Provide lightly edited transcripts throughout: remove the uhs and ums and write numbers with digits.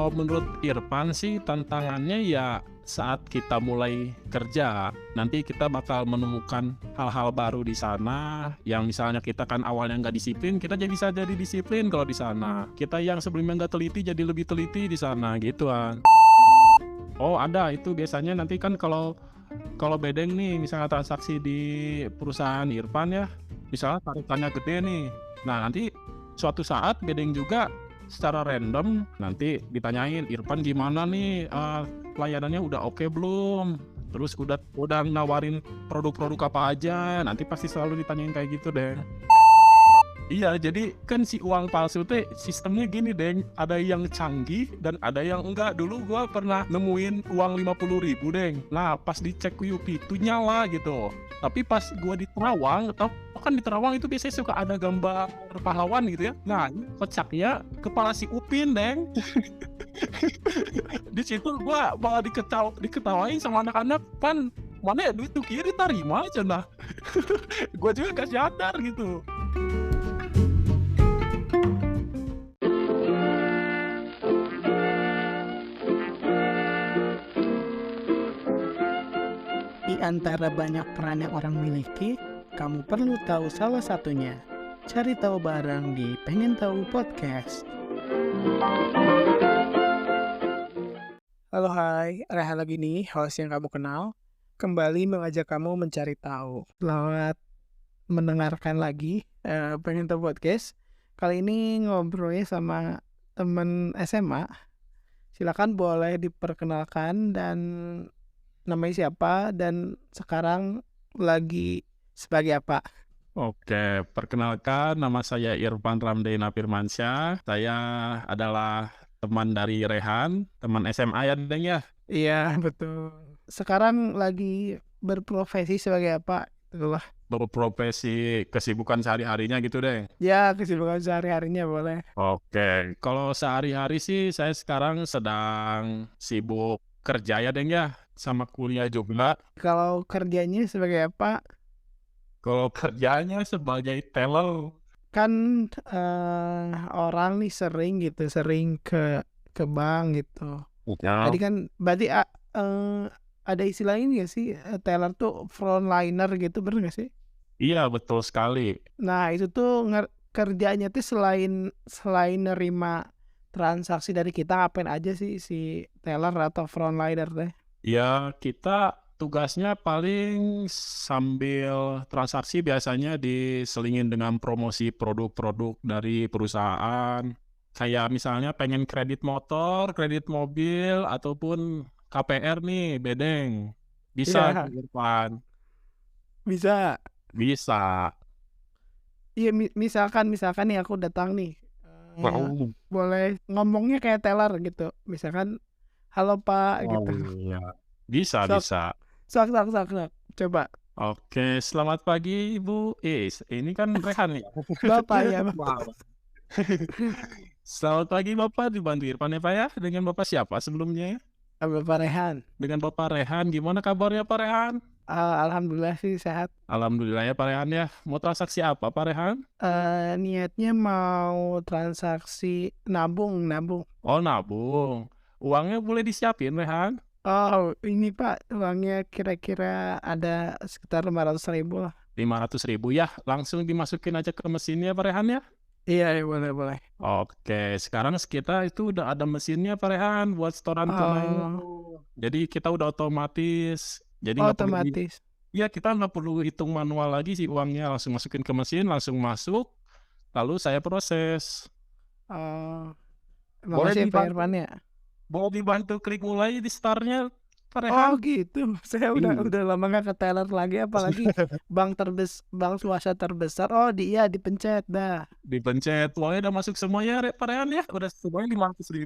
Kalau menurut Irfan sih tantangannya ya saat kita mulai kerja, nanti kita bakal menemukan hal-hal baru di sana yang misalnya kita kan awalnya nggak disiplin, kita bisa jadi disiplin kalau di sana. Kita yang sebelumnya nggak teliti jadi lebih teliti di sana gituan. Oh ada itu biasanya nanti kan kalau bedeng nih misalnya transaksi di perusahaan Irfan ya, misalnya tarikannya gede nih. Nah nanti suatu saat bedeng juga secara random nanti ditanyain Irfan gimana nih pelayanannya udah oke belum? Terus udah nawarin produk-produk apa aja? Nanti pasti selalu ditanyain kayak gitu deh. Iya, jadi kan si uang palsu teh sistemnya gini deng, ada yang canggih dan ada yang enggak. Dulu gua pernah nemuin uang 50.000 deng. Nah, pas dicek QP itu nyala gitu. Tapi pas gua di Terawang, atau kan di Terawang itu biasanya suka ada gambar pahlawan gitu ya. Nah, kocaknya kepala si Upin deng. Di situ gua malah diketawain sama anak-anak, pan mana ya duit tuh kiri tarima aja nah. Gua juga gak sadar gitu. Di antara banyak peran yang orang miliki, kamu perlu tahu salah satunya. Cari tahu bareng di Pengen Tahu Podcast. Halo hai, Rehan lagi nih, host yang kamu kenal. Kembali mengajak kamu mencari tahu. Selamat mendengarkan lagi Pengen Tahu Podcast. Kali ini ngobrolnya sama teman SMA. Silakan boleh diperkenalkan dan namanya siapa dan sekarang lagi sebagai apa? Oke, perkenalkan nama saya Irfan Ramdhani Firmansyah. Saya adalah teman dari Rehan, teman SMA ya Deng ya? Iya, betul. Sekarang lagi berprofesi sebagai apa? Itulah. Berprofesi kesibukan sehari-harinya gitu deh. Ya, kesibukan sehari-harinya boleh. Oke, kalau sehari-hari sih saya sekarang sedang sibuk kerja ya Deng ya, sama kuliah juga. Kalau kerjanya sebagai apa? Kalau kerjanya sebagai teller. Kan orang nih sering ke bank gitu. Ya. Tadi kan berarti ada istilah ini nggak sih, teller tuh frontliner gitu, bener nggak sih? Iya betul sekali. Nah itu tuh kerjanya tuh selain nerima transaksi dari kita, ngapain aja sih si teller atau frontliner teh? Ya kita tugasnya paling sambil transaksi biasanya diselingin dengan promosi produk-produk dari perusahaan. Kayak misalnya pengen kredit motor, kredit mobil, ataupun KPR nih, bedeng. Bisa Iya, ke Irfan. bisa. Bisa. Iya, misalkan nih aku datang nih, Wow. boleh ngomongnya kayak teller gitu. Misalkan, halo Pak, gitu. Iya. Bisa, Sok, bisa. sok. Coba. Oke, selamat pagi Ibu. Ini kan Rehan ya. Bapak ya, Bapak. Wow. Selamat pagi Bapak, dibantu Irfan ya Pak ya. Dengan Bapak siapa sebelumnya ya? Bapak Rehan. Dengan Bapak Rehan, gimana kabarnya Pak Rehan? Alhamdulillah sih sehat. Alhamdulillah ya Pak Rehan ya. Mau transaksi apa Pak Rehan? Niatnya mau transaksi nabung. Oh nabung. Uangnya boleh disiapin Rehan? Oh, ini Pak, uangnya kira-kira ada sekitar 500.000 lah. 500.000 ya. Langsung dimasukin aja ke mesinnya Pak Rehan ya. Iya, boleh. Oke, sekarang kita itu udah ada mesinnya Pak Rehan buat setoran tunai. Jadi kita udah otomatis. Jadi nggak perlu Otomatis. ya kita nggak perlu hitung manual lagi sih uangnya, langsung masukin ke mesin, langsung masuk, lalu saya proses. Makasih Pak Irfan ya. Boleh dibantu klik mulai di startnya Pak Oh Rehan? gitu. Saya udah lama nggak ke teller lagi, apalagi bank swasta terbesar. Oh dipencet dah. Dipencet, uangnya udah masuk semuanya Pak Rehan ya, udah semuanya 500.000.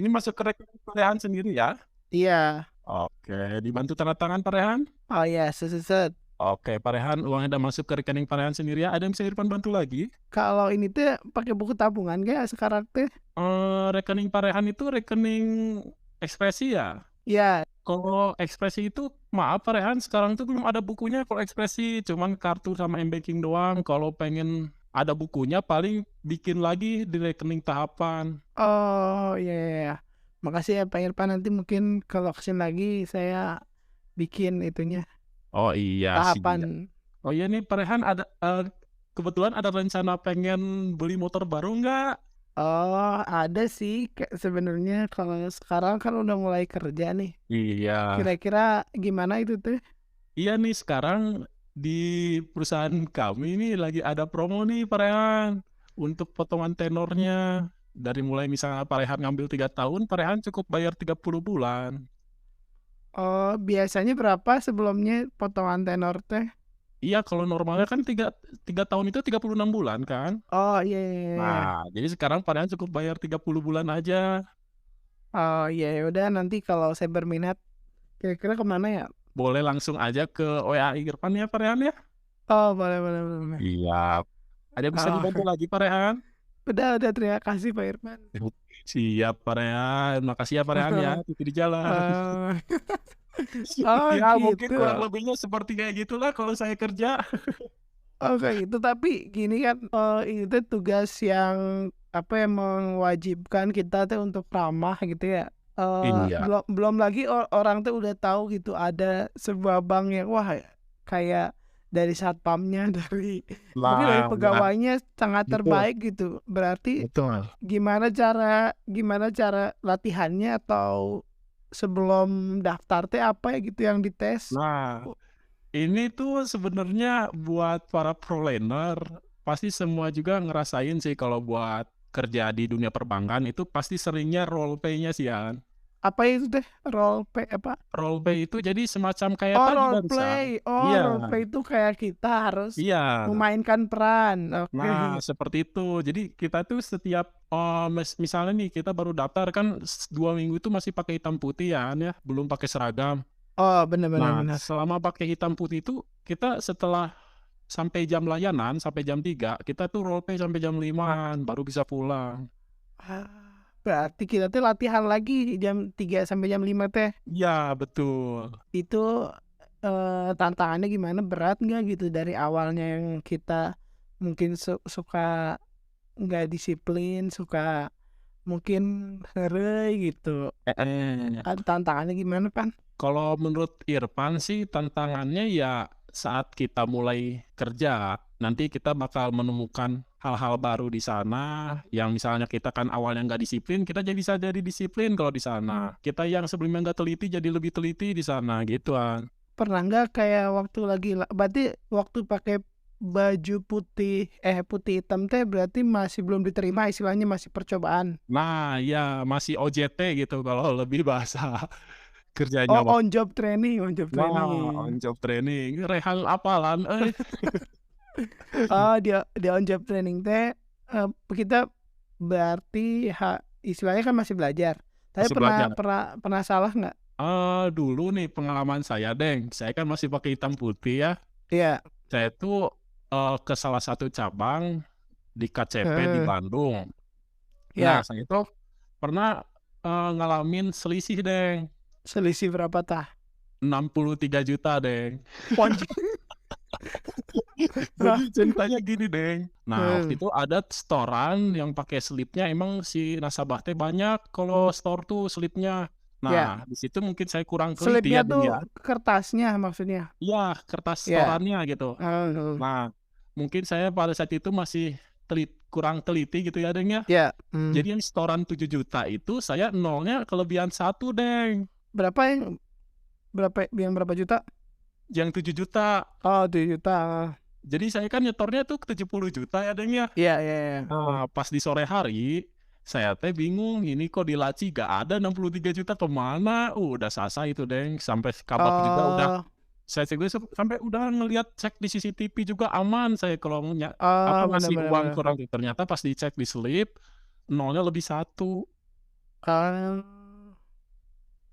Ini masuk ke rekening Pak Rehan sendiri ya? Iya. Oke, dibantu tanda tangan Pak Rehan? Oh iya, set. Oke, Pak Rehan, uangnya udah masuk ke rekening Pak Rehan sendiri ya. Ada yang bisa Irfan bantu lagi? Kalau ini tuh pakai buku tabungan kayak sekarang tuh? Rekening Pak Rehan itu rekening Ekspresi ya? Iya. Kalau Ekspresi itu, maaf Pak Rehan, sekarang tuh belum ada bukunya kalau Ekspresi. Cuman kartu sama m-banking doang. Kalau pengen ada bukunya, paling bikin lagi di rekening tahapan. Oh iya. Makasih ya Pak Irfan, nanti mungkin kalau kesini lagi saya bikin itunya, Oh iya sih. tahapan. Oh iya nih Pak Rehan kebetulan ada rencana pengen beli motor baru nggak? Oh, ada sih. Sebenarnya kalau sekarang kan udah mulai kerja nih. Iya. Kira-kira gimana itu teh? Iya nih sekarang di perusahaan kami nih lagi ada promo nih Pak Rehan untuk potongan tenornya. Dari mulai misalnya Pak Rehan ngambil 3 tahun, Pak Rehan cukup bayar 30 bulan. Oh, biasanya berapa sebelumnya potongan tenor teh? Iya kalau normalnya kan 3 tahun itu 36 bulan kan. Oh iya iya iya, iya. Nah jadi sekarang Pak Rehan cukup bayar 30 bulan aja. Oh iya ya udah, nanti kalau saya berminat, kira-kira kemana ya? Boleh langsung aja ke WA Irfan ya Pak Rehan ya. Oh boleh boleh boleh, boleh. Iya. Ada bisa Oh, dibantu lagi Pak Rehan? udah terima kasih Pak Irfan. Siap Pak Rehan. Makasih ya Pak Rehan ya. Titip di jalan. Eh, oh Ya mungkin gitu. kurang lebihnya seperti kayak gitulah kalau saya kerja. Oh kayak gitu, tapi gini kan, itu tugas yang apa ya, mewajibkan kita tuh untuk ramah gitu ya. Iya. Belum belum lagi orang tuh udah tahu gitu ada sebuah bank yang wah kayak dari satpamnya, mungkin dari Nah, nah, pegawainya sangat betul, terbaik gitu. Berarti betul. gimana cara latihannya atau sebelum daftar teh apa ya gitu yang dites? Nah, ini tuh sebenarnya buat para prolener pasti semua juga ngerasain sih kalau buat kerja di dunia perbankan itu pasti seringnya role play-nya sih ya. Apa itu teh? Role play apa? Role play itu jadi semacam kayak Oh tadi role barusan. play. Oh Iya, role play itu kayak kita harus iya. memainkan peran. Nah, Oke. seperti itu. Jadi kita tuh setiap misalnya nih kita baru daftar kan 2 minggu itu masih pakai hitam putih ya, An, ya, belum pakai seragam. Oh benar benar Nah, benar. selama pakai hitam putih itu kita setelah sampai jam layanan sampai jam 3 kita tuh role play sampai jam 5 baru bisa pulang. Ah, berarti kita tuh latihan lagi jam 3 sampai jam 5 teh. Iya, betul. Itu tantangannya gimana? Berat nggak gitu dari awalnya yang kita mungkin suka nggak disiplin, suka mungkin herei gitu. Eh, Tantangannya gimana, Pan? Kalau menurut Irfan sih tantangannya ya saat kita mulai kerja, nanti kita bakal menemukan hal-hal baru di sana yang misalnya kita kan awalnya nggak disiplin, kita jadi bisa jadi disiplin kalau di sana. Kita yang sebelumnya nggak teliti jadi lebih teliti di sana gituan. Pernah nggak kayak waktu lagi berarti waktu pakai baju putih putih hitam teh berarti masih belum diterima, istilahnya masih percobaan. Nah, ya masih OJT gitu kalau lebih bahasa Oh kerjanya. on job training, on job Nah, on training. job training, Rehan apalan, Oh dia on job training teh kita berarti istilahnya kan masih belajar. Tapi masih pernah belajar. pernah pernah salah nggak? Dulu nih pengalaman saya, Deng. Saya kan masih pakai hitam putih ya. Iya. Saya tuh ke salah satu cabang di KCP di Heeh. Bandung. Nah, Ya, saya itu pernah ngalamin selisih, Deng. selisih berapa tah? 63 juta, Deng. Ponjol. Jadi ceritanya gini, Deng. Nah, waktu Heeh. itu ada storan yang pakai slipnya emang si nasabah teh banyak kalau store tuh slipnya. Ya, Nah, di situ mungkin saya kurang teliti selipnya ya, Deng, ya. tuh kertasnya maksudnya. Iya, kertas Ya. storannya gitu. Heeh. Nah, mungkin saya pada saat itu masih kurang teliti gitu ya, Deng, ya. Ya. Jadi yang setoran 7 juta itu saya nolnya kelebihan 1, Deng. Berapa yang berapa juta? Yang 7 juta. Oh, 7 juta. Jadi saya kan nyetornya tuh 70 juta ya, Deng, ya. Iya, iya, iya. Nah, pas di sore hari, saya teh bingung, ini kok di laci gak ada 63 juta kemana? Udah sasa itu, Deng. Sampai kabar juga udah Oh, saya juga sampai udah ngelihat cek di CCTV juga aman saya kalau oh, benar ngasih benar uang benar. kurang. Ternyata pas dicek di slip nolnya lebih 1. Ah,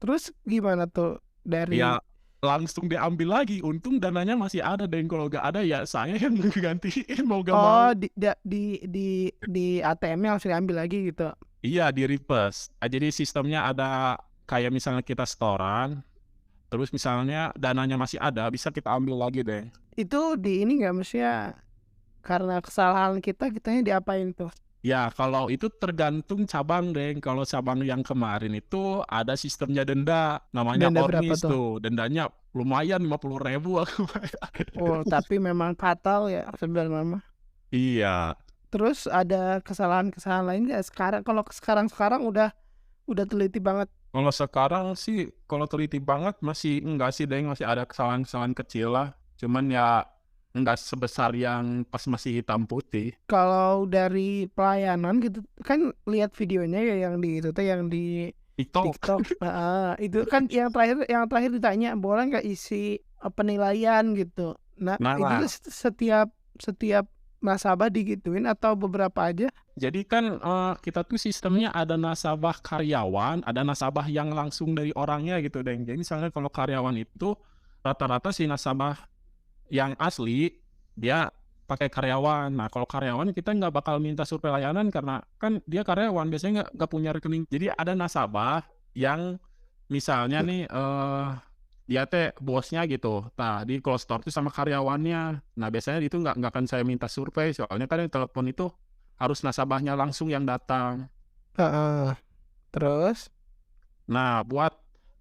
terus gimana tuh dari Ya langsung diambil lagi, untung dananya masih ada, Deng. Kalau nggak ada ya saya yang gantiin mau gak mau. oh di ATM-nya langsung diambil lagi gitu. Iya, di reverse. Jadi sistemnya ada kayak misalnya kita setoran, terus misalnya dananya masih ada, bisa kita ambil lagi, Deng. Itu di ini nggak, maksudnya karena kesalahan kitanya diapain tuh? Ya, kalau itu tergantung cabang, Deng. Kalau cabang yang kemarin itu ada sistemnya denda, namanya Denda berapa ornis tuh? tuh. Dendanya lumayan 50.000 aku bayar. Oh, tapi memang fatal ya sebenarnya mah. Iya, Terus ada kesalahan-kesalahan lain nggak sekarang? Kalau sekarang udah teliti banget. kalau sekarang sih kalau teliti banget masih enggak sih, Deng, masih ada kesalahan-kesalahan kecil lah. Cuman ya enggak sebesar yang pas masih hitam putih. Kalau dari pelayanan gitu kan lihat videonya ya yang di itu teh yang di TikTok. TikTok. Itu kan yang terakhir ditanya boleh nggak isi penilaian gitu. Nah, itu Nah, tuh setiap setiap nasabah digituin atau beberapa aja? jadi kan, kita tuh sistemnya ada nasabah karyawan, ada nasabah yang langsung dari orangnya gitu, Deng. Jadi misalnya kalau karyawan itu rata-rata si nasabah yang asli, dia pakai karyawan. Nah, kalau karyawan kita nggak bakal minta survei layanan karena kan dia karyawan, biasanya nggak punya rekening. Jadi ada nasabah yang misalnya nih, dia teh bosnya gitu. Nah, di close store tuh sama karyawannya. Nah, biasanya itu nggak akan saya minta survei, soalnya kan yang telepon itu harus nasabahnya langsung yang datang. Heeh. Terus Nah, buat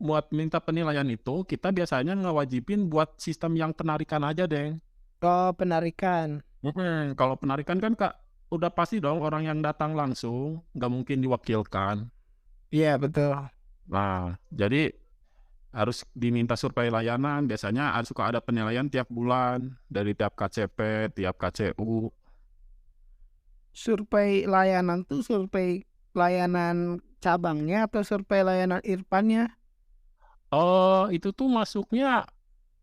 buat minta penilaian itu, kita biasanya ngewajibin buat sistem yang penarikan aja, Deng. penarikan. Kalau penarikan kan Kak, udah pasti dong orang yang datang langsung, nggak mungkin diwakilkan. Iya betul. Nah, jadi harus diminta survei layanan, biasanya suka ada penilaian tiap bulan, dari tiap KCP, tiap KCU. Survei layanan tuh survei layanan cabangnya atau survei layanan Irfannya? Oh, itu tuh masuknya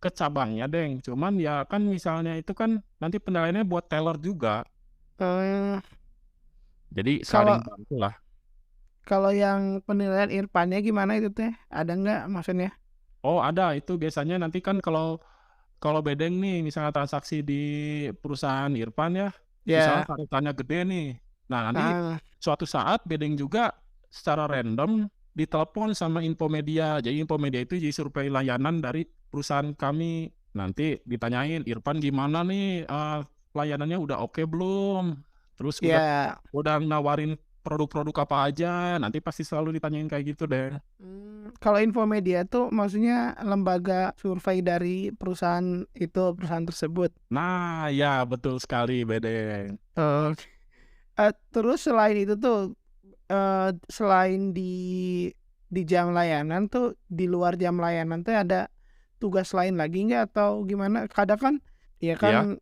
ke cabangnya, Deng. Cuman ya kan misalnya itu kan nanti penilaiannya buat teller juga, Eh, jadi kalau saling bantulah. kalau yang penilaian Irfannya gimana itu teh? Ada nggak maksudnya? Oh, ada, itu biasanya nanti kan kalau kalau bedeng nih, misalnya transaksi di perusahaan Irfan ya, misalnya Ya. taruhannya gede nih. Nah, nanti Ah, suatu saat bedeng juga secara random ditelepon sama Infomedia. Jadi Infomedia itu jadi survei layanan dari perusahaan kami. Nanti ditanyain, Irfan gimana nih, layanannya udah oke belum? Terus ya. udah nawarin produk-produk apa aja? Nanti pasti selalu ditanyain kayak gitu deh. Kalau Infomedia tuh maksudnya lembaga survei dari perusahaan itu, perusahaan tersebut. Nah, ya betul sekali, bedeng. Oh. Terus selain itu tuh, selain di jam layanan tuh, di luar jam layanan tuh ada tugas lain lagi nggak atau gimana? Kadang kan, ya Ya. kan,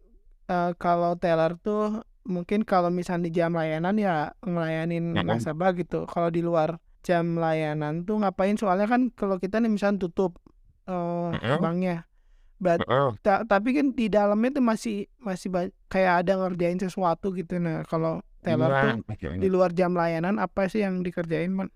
kalau teller tuh mungkin kalau misalnya di jam layanan ya ngelayanin Mm-mm. nasabah gitu. Kalau di luar jam layanan tuh ngapain? Soalnya kan kalau kita nih misalnya tutup Mm-mm. banknya, Bat Mm-mm. tapi kan di dalamnya tuh masih masih kayak ada ngerjain sesuatu gitu. Nah, kalau teller Iya, tuh oke. di luar jam layanan apa sih yang dikerjain, Man?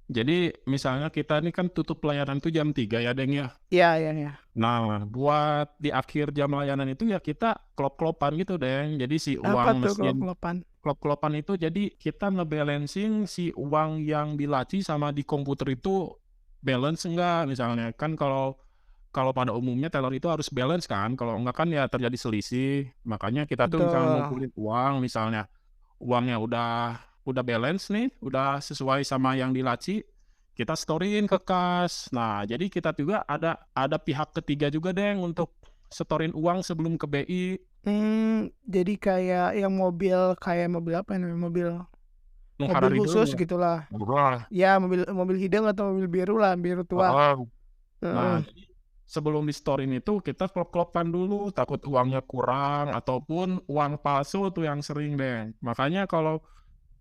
Jadi misalnya kita ini kan tutup pelayanan tuh jam 3 ya, Deng ya. Iya, iya, iya. Nah, buat di akhir jam layanan itu ya kita klop-klopan gitu, Deng. Jadi si Apa uang tuh kalau mesin kelopan? klop-klopan itu jadi kita ngebalancing si uang yang di laci sama di komputer itu balance enggak misalnya. Kan kalau kalau pada umumnya teller itu harus balance kan. Kalau enggak kan ya terjadi selisih. Makanya kita tuh misalnya Betul. ngumpulin uang, misalnya uangnya udah balance nih, udah sesuai sama yang di laci, kita storein ke kas. Nah, jadi kita juga ada pihak ketiga juga, Deng, untuk setorin uang sebelum ke BI. Jadi kayak yang kayak mobil apa namanya? Mobil khusus Menghararideung. gitulah. Wah, Ya, mobil mobil hidung atau mobil biru lah, biru tua. heeh. Nah, Heeh. jadi sebelum di-store-in itu kita klop-klopan dulu, takut uangnya kurang ataupun uang palsu tuh yang sering, Deng. Makanya kalau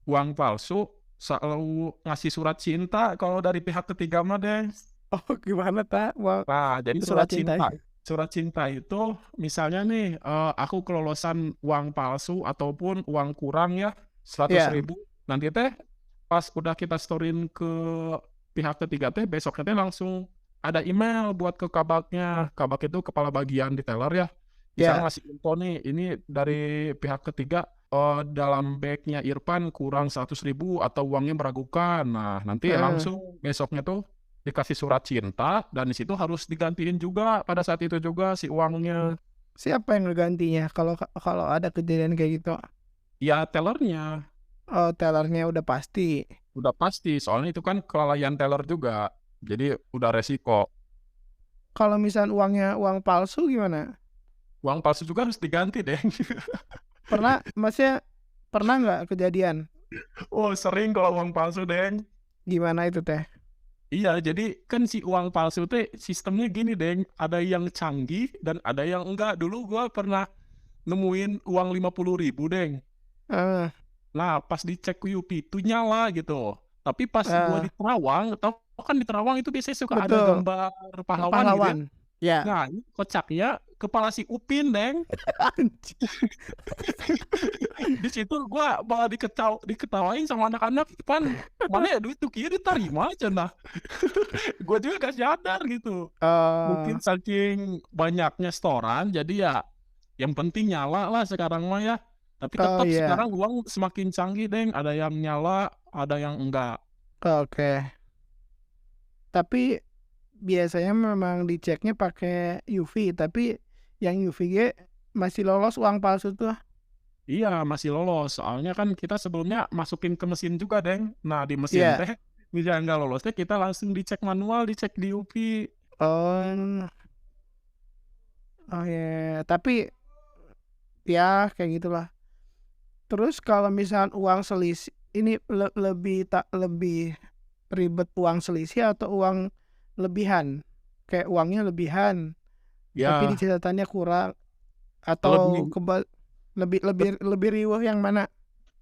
uang palsu selalu ngasih surat cinta kalau dari pihak ketiga mah, Deng. Oh, gimana, tak? Wah, Nah, jadi surat cinta. surat cinta itu misalnya nih, aku kelolosan uang palsu ataupun uang kurang ya, 100.000, Ya. nanti teh pas udah kita storein ke pihak ketiga teh, besoknya teh langsung ada email buat ke kabaknya. Kabak itu kepala bagian di teller ya, misalnya Ya. ngasih info nih, ini dari pihak ketiga, dalam bag-nya Irfan kurang 100.000 atau uangnya meragukan. Nah, nanti Heeh. langsung besoknya tuh dikasih surat cinta dan di situ harus digantiin juga pada saat itu juga si uangnya. Siapa yang ngegantinya kalau kalau ada kejadian kayak gitu? Ya tellernya. Oh, tellernya udah pasti. Udah pasti, soalnya itu kan kelalaian teller juga. Jadi udah resiko. Kalau misal uangnya uang palsu gimana? Uang palsu juga harus diganti deh. Maksudnya pernah nggak kejadian? Oh, sering kalau uang palsu deh. Gimana itu teh? Iya, jadi kan si uang palsu teh sistemnya gini deh, ada yang canggih dan ada yang enggak. Dulu gua pernah nemuin uang 50.000 deh. Eh, Nah, pas dicek UP itu nyala gitu. Tapi pas gua eh, di Terawang, tau kan di Terawang itu biasanya suka ada betul. gambar pahlawan gitu ya. Pahlawan. Ya. Nah, ini kocaknya kepala si Upin, Deng. Anjing. Di situ gua malah diketawain sama anak-anak, "Pan, mana ya duit tuh kieu diterima aja nah." Gua juga gak sadar gitu. Eh, Mungkin saking banyaknya setoran jadi ya yang penting nyala lah sekarang mah ya. Tapi oh tetap iya. sekarang uang semakin canggih, Deng. Ada yang nyala, ada yang enggak. Oke. Tapi biasanya memang diceknya pakai UV, tapi yang UVG masih lolos uang palsu tuh. Iya, masih lolos. Soalnya kan kita sebelumnya masukin ke mesin juga, Deng. Nah, di mesin Iya. teh misalnya nggak lolos teh kita langsung dicek manual, dicek di UPI. Oh, oh ya. Tapi ya kayak gitulah. Terus kalau misal uang selisih ini lebih ribet uang selisih atau uang lebihan? Kayak uangnya lebihan, tapi di Ya, catatannya kurang atau lebih lebih lebih bet- lebih riweuh yang mana?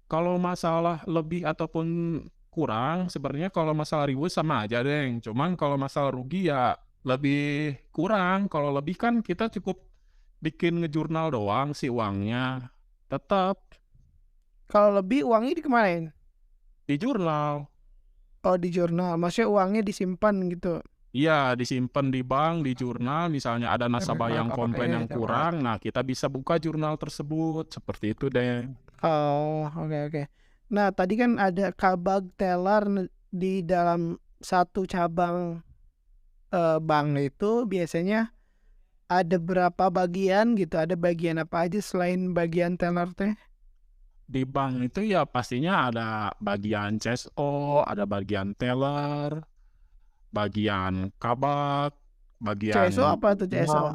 kalau masalah lebih ataupun kurang, sebenarnya kalau masalah reward sama aja, Deng. Cuman kalau masalah rugi ya lebih kurang. Kalau lebih kan kita cukup bikin ngejurnal doang si uangnya. Tetap Kalau lebih uangnya dikemanain? di jurnal. Oh, di jurnal. Maksudnya uangnya disimpan gitu. Iya, disimpan di bank, di jurnal, misalnya ada nasabah yang komplain yang kurang, nah kita bisa buka jurnal tersebut, seperti itu deh. Oh, oke oke. Nah, tadi kan ada kabag teller di dalam satu cabang bank itu biasanya ada berapa bagian gitu? Ada bagian apa aja selain bagian teller teh? Di bank itu ya pastinya ada bagian CSO, ada bagian teller, bagian kabak, CSO bagian apa tuh CSO?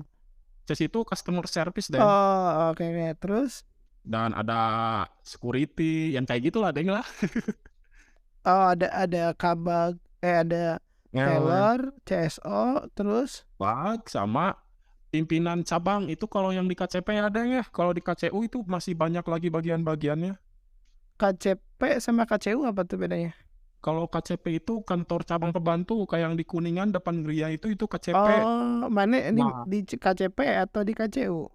CS itu customer service deh, Oh, oke oke. Terus dan ada security, yang kayak gitulah deh lah. oh ada kabag ada Ya, teller, CSO, terus bak sama pimpinan cabang itu kalau yang di KCP ada ya, kalau di KCU itu masih banyak lagi bagian-bagiannya. KCP sama KCU apa tuh bedanya? Kalau KCP itu kantor cabang pembantu, kayak yang di Kuningan depan Gria itu KCP. Oh, mana ini Nah, di KCP atau di KCU?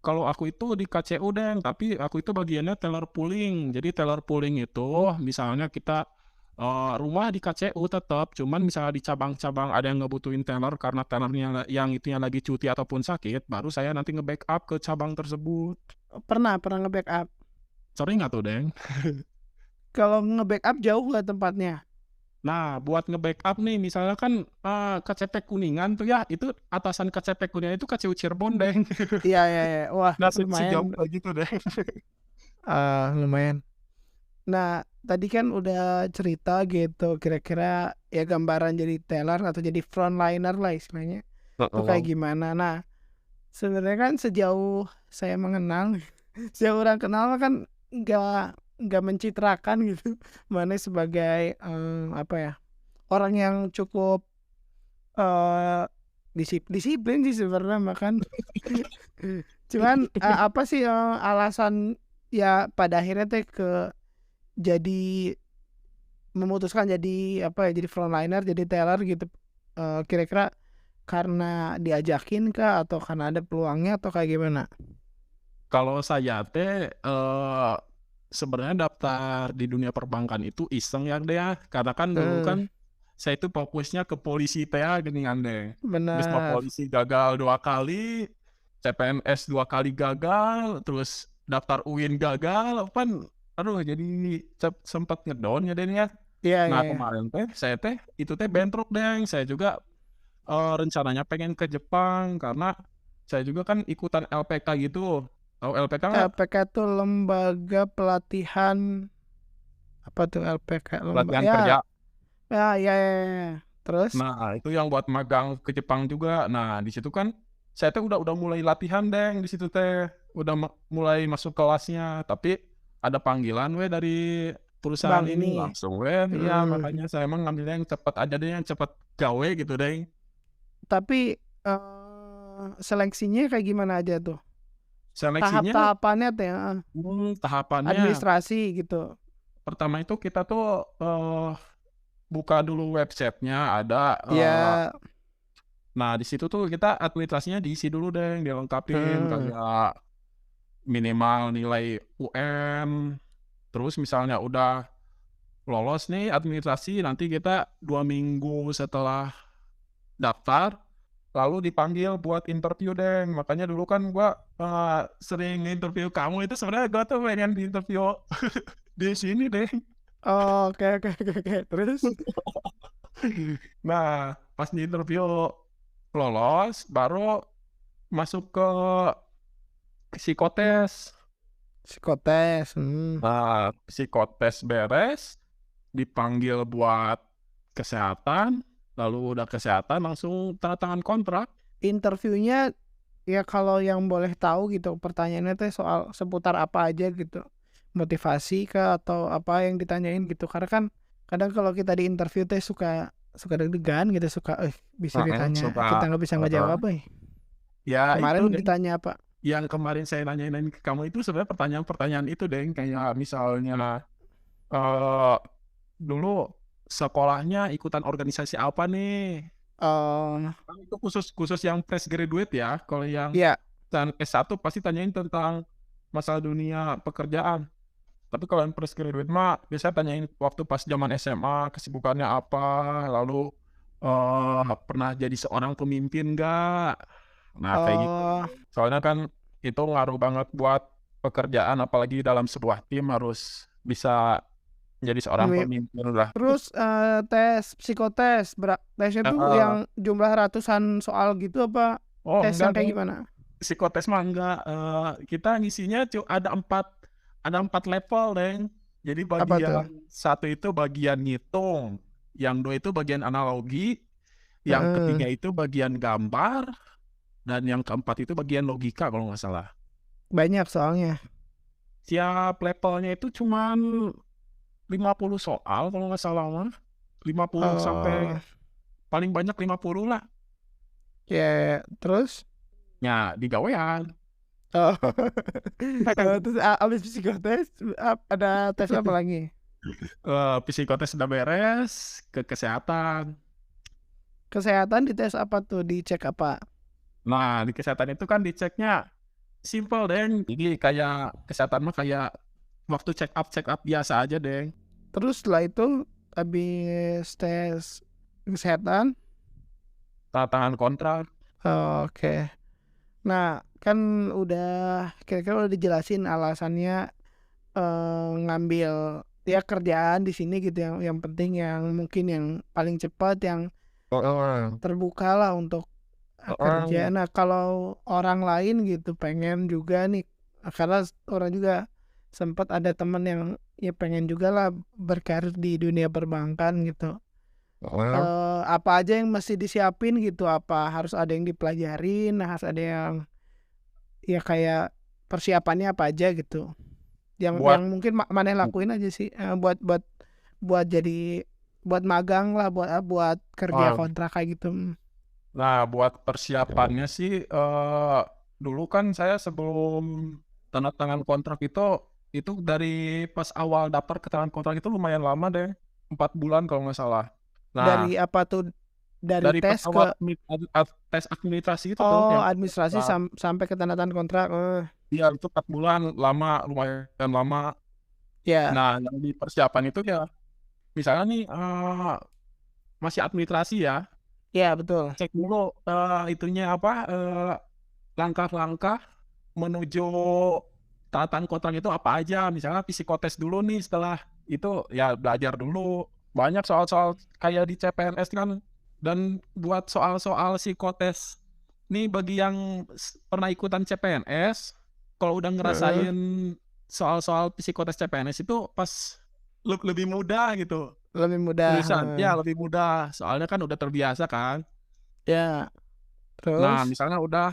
kalau aku itu di KCU deng, tapi aku itu bagiannya teller pooling. Jadi teller pooling itu misalnya kita rumah di KCU tetap, cuman misalnya di cabang-cabang ada yang ngebutuhin teller karena tellernya yang itunya lagi cuti ataupun sakit, baru saya nanti nge-backup ke cabang tersebut. Pernah nge-backup. Sering nggak tuh, Deng? Kalau nge-backup jauh nggak tempatnya? Nah, buat nge-backup nih, misalnya kan KCP Kuningan tuh ya, itu atasan KCP Kuningan itu KCU Cirebon, Deng. Iya iya iya. Wah, Nah, lumayan. sejauh kayak gitu, Deng. Lumayan. Nah, tadi kan udah cerita gitu, kira-kira ya gambaran jadi teller atau jadi frontliner lah istilahnya. Itu kayak Heeh. gimana? Nah, sebenarnya kan sejauh saya mengenal, sejauh orang kenal kan nggak mencitrakan gitu, mana sebagai apa ya orang yang cukup eh disiplin sih sebenarnya makan. Cuman apa sih alasan ya pada akhirnya teh jadi memutuskan jadi apa ya jadi frontliner jadi teller gitu. Kira-kira karena diajakin kah atau karena ada peluangnya atau kayak gimana? Kalau saya teh sebenarnya daftar di dunia perbankan itu iseng ya, deh ya. Karena kan dulu Eh, kan saya itu fokusnya ke polisi teh ya, gini kan, deh. Habis mau benar. polisi gagal 2 kali, CPNS 2 kali gagal, terus daftar UIN gagal, kan aduh jadi sempat ngedown ya, deh ya. Iya iya Nah, iya. kemarin teh saya teh itu teh bentrok, deh. Saya juga rencananya pengen ke Jepang karena saya juga kan ikutan LPK gitu. Tahu LPK nggak? LPK itu lembaga pelatihan Apa tuh LPK lomba? pelatihan Ya, kerja. ya. Terus? Nah, itu yang buat magang ke Jepang juga. Nah, di situ kan saya tuh udah mulai latihan deng di situ teh. Udah mulai masuk kelasnya, tapi ada panggilan dari perusahaan Bang ini ini. langsung iya Hmm. makanya saya emang ngambilnya yang cepet aja deh, yang cepet gawe gitu deh. Tapi seleksinya kayak gimana aja tuh? Seleksinya Tahap-tahapannya tuh ya, tahapannya administrasi gitu. pertama itu kita tuh buka dulu websitenya ada Ya, nah di situ tuh kita administrasinya diisi dulu deh, dilengkapin hmm, kayak minimal nilai UN. Terus misalnya udah lolos nih administrasi, nanti kita 2 minggu setelah daftar, lalu dipanggil buat interview deh. Makanya dulu kan gua sering interview kamu itu sebenarnya gua tuh pengen di interview di sini deh. oke. Terus? Nah, pas di interview lolos, baru masuk ke psikotes. Psikotes. Nah, psikotes beres, dipanggil buat kesehatan, lalu udah kesehatan langsung tanda tangan kontrak. Interviewnya ya kalau yang boleh tahu gitu, pertanyaannya teh soal seputar apa aja gitu. Motivasi kah atau apa yang ditanyain gitu. Karena kan kadang kalau kita di interview teh suka deg-degan gitu, suka bisa ditanya kita Suka nggak bisa heeh. ngejawab. Ya itu Kemarin deh, ditanya apa? yang kemarin saya nanyain ke kamu itu sebenarnya pertanyaan-pertanyaan itu deh, kayak misalnya eh dulu sekolahnya ikutan organisasi apa nih? Oh, Kan itu khusus yang fresh graduate ya. Kalau yang ya. S1 pasti tanyain tentang masalah dunia pekerjaan. Tapi kalau yang fresh graduate mah biasanya tanyain waktu pas zaman SMA kesibukannya apa, lalu pernah jadi seorang pemimpin nggak? Nah kayak gitu. Oh, Soalnya kan itu ngaruh banget buat pekerjaan, apalagi dalam sebuah tim harus bisa jadi seorang ini. pemimpin lah. Terus tes psikotes, tesnya tuh Eh, yang jumlah ratusan soal gitu apa oh tes enggak yang kayak deh, gimana? psikotes mah enggak. Kita ngisinya ada empat level deh. Jadi Apa tuh? bagian satu itu bagian ngitung, yang dua itu bagian analogi, yang Heeh. ketiga itu bagian gambar, dan yang keempat itu bagian logika kalau nggak salah. Banyak soalnya. Tiap levelnya itu cuman 50 soal kalau nggak salah mah. 50 sampai Oh, paling banyak 50 lah. ya, terus? Ya, di gawean. Oh, terus abis psikotes ada tes apa lagi? Psikotes sudah beres, ke kesehatan. Kesehatan dites apa tuh? Dicek apa? Nah, di kesehatan itu kan diceknya simple deh. Jadi kayak kesehatan mah kayak waktu check up biasa aja deh. Terus setelah itu habis tes kesehatan, Tanda tangan kontrak. oke. Nah, kan udah kira-kira udah dijelasin alasannya ngambil ya kerjaan di sini gitu yang penting yang mungkin yang paling cepat yang Heeh. terbuka lah untuk kerja. Heeh. Nah, kalau orang lain gitu pengen juga nih karena orang juga sempat ada teman yang ya pengen juga lah berkarir di dunia perbankan gitu. Heeh. Apa aja yang mesti disiapin gitu? Apa harus ada yang dipelajarin? Nah, harus ada yang ya kayak persiapannya apa aja gitu? Yang Buat mungkin maneh lakuin aja sih buat jadi buat magang lah buat kerja oh, kontrak kayak gitu. nah, buat persiapannya sih dulu kan saya sebelum tanda tangan kontrak itu dari pas awal daftar ke tangan kontrak itu lumayan lama deh, 4 bulan kalau nggak salah. Nah, Dari apa tuh, dari dari pas tes awal ke tes administrasi itu tuh yang administrasi sampai ke tanda tangan kontrak. iya itu 4 bulan lama, lumayan lama. Ya, Nah, yang di persiapan itu ya misalnya nih masih administrasi ya, ya betul. cek dulu itunya apa langkah-langkah menuju taatan kontrak itu apa aja. Misalnya psikotes dulu nih, setelah itu ya belajar dulu. Banyak soal-soal kayak di CPNS kan, dan buat soal-soal psikotes nih bagi yang pernah ikutan CPNS, kalau udah Heeh. ngerasain soal-soal psikotes CPNS itu pas lebih mudah gitu. Lebih mudah, Tulisan ya lebih mudah, soalnya kan udah terbiasa kan. Ya, Nah, terus? misalnya udah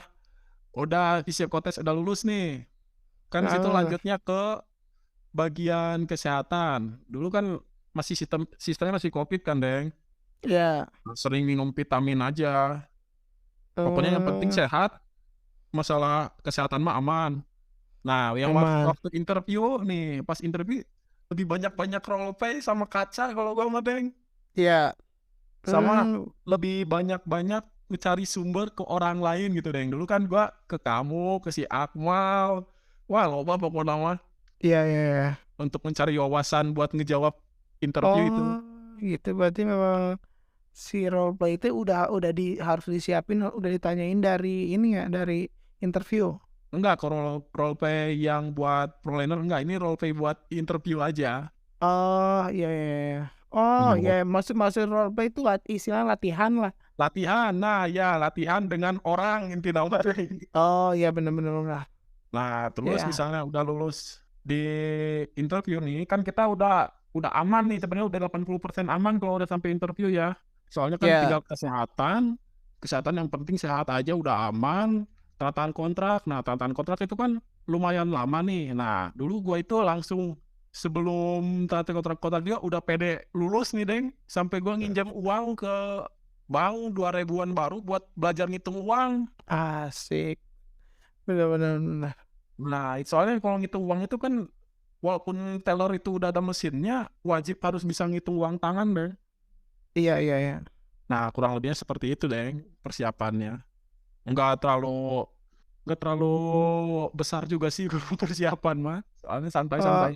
psikotes udah lulus nih, kan situ Heeh, lanjutnya ke bagian kesehatan. Dulu kan masih sistemnya masih Covid kan, Deng. iya, Sering minum vitamin aja. Pokoknya yang penting eee, sehat, masalah kesehatan mah aman. Nah, yang aman. waktu interview nih, pas interview lebih banyak-banyak role play sama kaca kalau gua mah, Deng. Iya, Sama mmm, lebih banyak-banyak mencari sumber ke orang lain gitu, Deng. Dulu kan gua ke kamu, ke si Akmal, wah loba pokoknya mah iya iya iya. untuk mencari wawasan buat ngejawab interview itu. Oh, gitu berarti memang si role play itu harus disiapin, udah ditanyain dari ini ya, dari interview? Enggak, kalau role play yang buat proliner enggak, ini role play buat interview aja. Oh, iya iya iya. Oh, iya, Nah, maksud maksud role play itu istilah latihan lah. latihan, nah ya latihan dengan orang intinya mah. Oh, iya bener bener bener. Nah, terus Iya misalnya udah lulus di interview nih, kan kita udah aman nih sebenarnya udah 80% aman kalau udah sampai interview ya. Soalnya kan iya. tinggal kesehatan, kesehatan yang penting sehat aja udah aman, tanda tangan kontrak. Nah, tanda tangan kontrak itu kan lumayan lama nih. Nah, dulu gua itu langsung sebelum tanda tangan kontrak dia udah pede lulus nih, Deng. Sampai gua nginjam uang ke bank 2 ribuan baru buat belajar ngitung uang. Asik. Bener bener bener. Nah, soalnya kalau ngitung uang itu kan walaupun teller itu udah ada mesinnya, wajib harus bisa ngitung uang tangan deh. Iya iya iya. Nah, kurang lebihnya seperti itu deh persiapannya. Nggak terlalu nggak terlalu besar juga sih kalau persiapan mah. Soalnya Oh, santai-santai.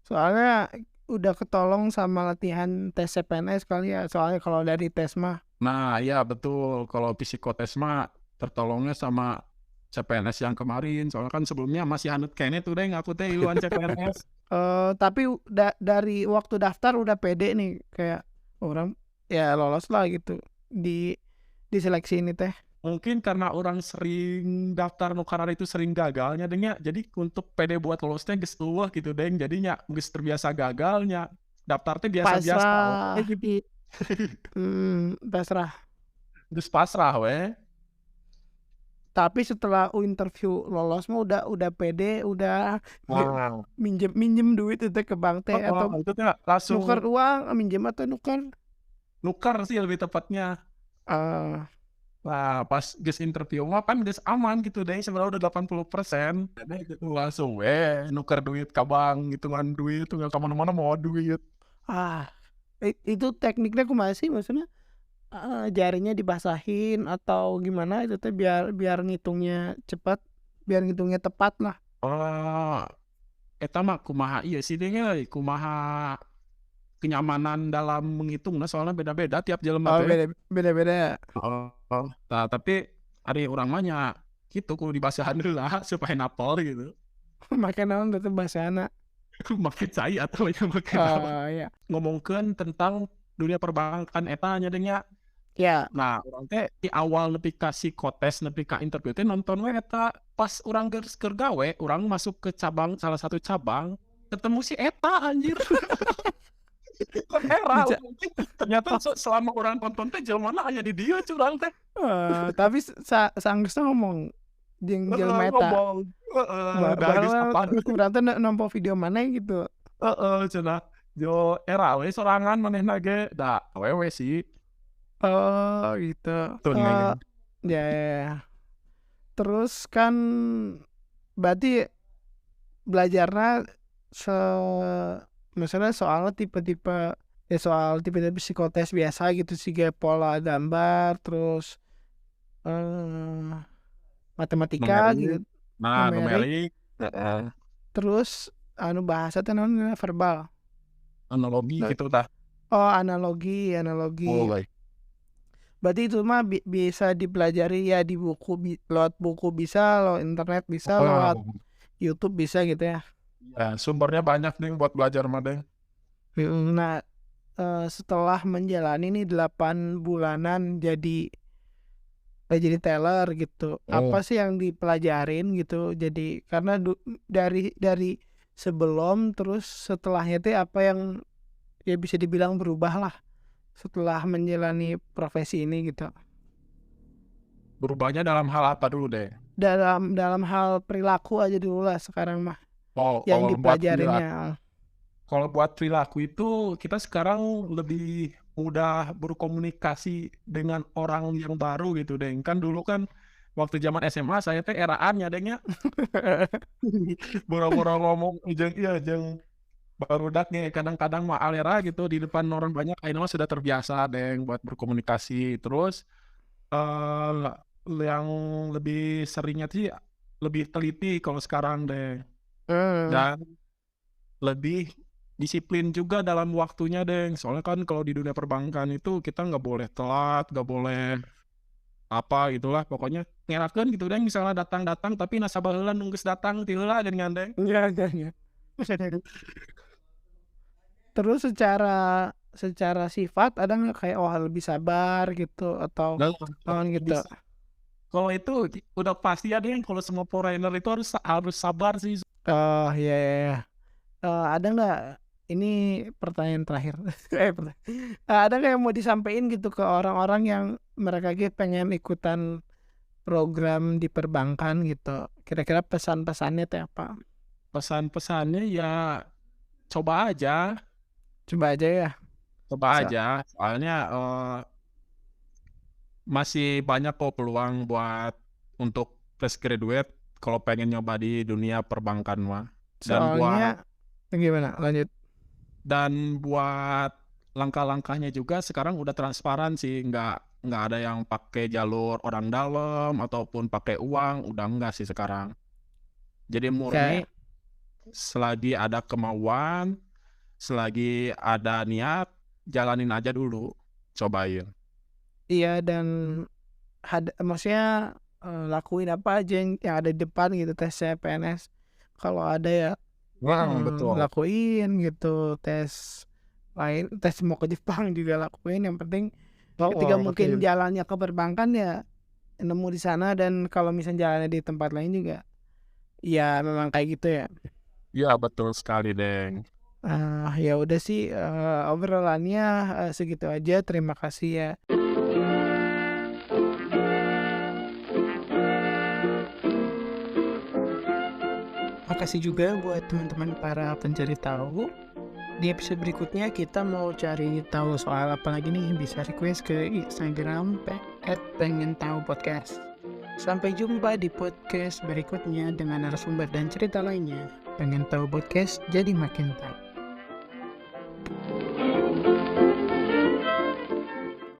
soalnya udah ketolong sama latihan tes CPNS kali ya, soalnya kalau dari tes mah. Nah, iya betul. Kalau psikotes mah tertolongnya sama CPNS yang kemarin. Soalnya kan sebelumnya masih anut kene tuh deh aku teh iluan CPNS. Tapi dari waktu daftar udah pede nih, kayak orang ya lolos lah gitu di seleksi ini teh. Mungkin karena orang sering daftar nu karena itu sering gagalnya dengnya, jadi untuk pede buat lolosnya geus eueuh gitu deng, jadinya geus terbiasa gagalnya, daftar teh biasa-biasa we Pasrah, gitu, pasrah. geus pasrah we. Tapi setelah interview lolos mah udah pede, udah Wow. minjem minjem duit itu ke bank teh Heeh, atau itu teh langsung nuker uang, minjem atau nuker? nukar sih lebih tepatnya. Eee, Nah, pas geus interview mah kan geus aman gitu deh, sebenarnya udah 80%, jadi gitu langsung nuker duit ka bank, hitungan duit tuh nggak ka mana-mana mau duit. ah, itu tekniknya kumaha sih maksudnya, jarinya dibasahin atau gimana itu teh biar biar ngitungnya cepat, biar ngitungnya tepat lah? Oh. Eta mah kumaha ieu sih Deng euy, kumaha kenyamanan dalam menghitung nah soalnya beda-beda tiap jelema Oh, teh. beda-beda. Heeh. Tah tapi ari urang mah nya kitu kudu dibasahan heula supaya napol gitu. Make naon tuh teh bahasana? Make cai atuh nya make naon. Oh, iya. Ngomongkeun tentang dunia perbankan eta nya Deng nya. Ya, Nah, urang teh di awal nepi ka psikotes, nepi ka interview teh nonton we eta. Pas urang geus keur gawe, urang masuk ke cabang salah satu cabang, ketemu si eta anjir. Kan era dica ternyata oh, selama orang tonton teh jelemana aya di dieu curang teh. tapi saenggeusna ngomong jeung Heeh, jelema eta, ngomong, heeh, da geus baheula apaan urang teh nampo video maneh gitu. heeh, cenah. Yo era we sorangan manehna ge, da awewe sih, Oh, gitu. tuh Eee, neng. ya ya ya. Terus kan berarti belajarnya se misalnya soalnya tipe-tipe ya soal tipe-tipe psikotes biasa gitu sih, kayak pola gambar, terus, eee, matematika Numerik, gitu, nah numerik, numerik, heeh, terus bahasa teh naon ngaranna, verbal. analogi Nah, gitu tah. oh, analogi analogi. Boleh. Berarti itu mah bisa dipelajari ya di buku, lewat buku bisa, lewat internet bisa, lewat Wow, YouTube bisa gitu ya? ya sumbernya banyak nih buat belajar mah Deng. Nah, setelah menjalani nih 8 bulanan jadi teller gitu, apa Oh, sih yang dipelajarin gitu? Jadi karena dari sebelum terus setelahnya teh apa yang ya bisa dibilang berubah lah setelah menjalani profesi ini gitu. Berubahnya dalam hal apa dulu deh? Dalam hal perilaku aja dulu lah sekarang mah Oh, yang kalau buat perilaku, dipelajarinnya. kalau buat perilaku itu kita sekarang lebih mudah berkomunikasi dengan orang yang baru gitu deh. Kan dulu kan waktu zaman SMA saya teh eraannya deh nya. Boro-boro ngomong jeung iya jeung barudak nih kadang-kadang mah alera gitu di depan orang banyak ayeuna mah sudah terbiasa deh buat berkomunikasi. Terus eh yang lebih seringnya sih lebih teliti kalau sekarang deh. Hmm, Dan lebih disiplin juga dalam waktunya deh. Soalnya kan kalau di dunia perbankan itu kita nggak boleh telat, nggak boleh apa gitulah pokoknya ngerakeun gitu deh misalnya datang-datang tapi nasabah heula nunggus datang ti heula dengan deh. ya. Terus secara sifat ada nggak kayak oh lebih sabar gitu atau Nah, non lebih gitu? kalau itu udah pasti ada yang kalau semua foreigner itu harus sabar sih. Oh iya, iya, iya. Ada nggak ini pertanyaan terakhir? Ada nggak yang mau disampaikan gitu ke orang-orang yang mereka gitu pengen ikutan program di perbankan gitu? Kira-kira pesan-pesannya teh apa? Pesan-pesannya ya coba aja, Coba aja ya. coba So, aja. Soalnya masih banyak kok peluang buat untuk fresh graduate kalau pengen nyoba di dunia perbankan mah. Dan buat soalnya gimana? Lanjut. buat langkah-langkahnya juga sekarang udah transparan sih, nggak ada yang pakai jalur orang dalam ataupun pakai uang, udah enggak sih sekarang. Jadi murni Kayak selagi ada kemauan, selagi ada niat, jalanin aja dulu, cobain. iya dan maksudnya lakuin apa aja yang ada di depan gitu tes CPNS. Kalau ada ya Wah, betul. lakuin gitu tes lain tes mau ke Jepang juga lakuin yang penting ketika Oh, mungkin betul. jalannya ke perbankan ya nemu di sana dan kalau misalnya jalannya di tempat lain juga ya memang kayak gitu ya. Ya, betul sekali, Deng. Ya udah sih obrolannya segitu aja, terima kasih ya. Makasih juga buat teman-teman para pencari tahu. Di episode berikutnya kita mau cari tahu soal apa lagi nih, bisa request ke Instagram @pengen_tahu_podcast. Sampai jumpa di podcast berikutnya dengan narasumber dan cerita lainnya. Pengen tahu podcast jadi makin tahu.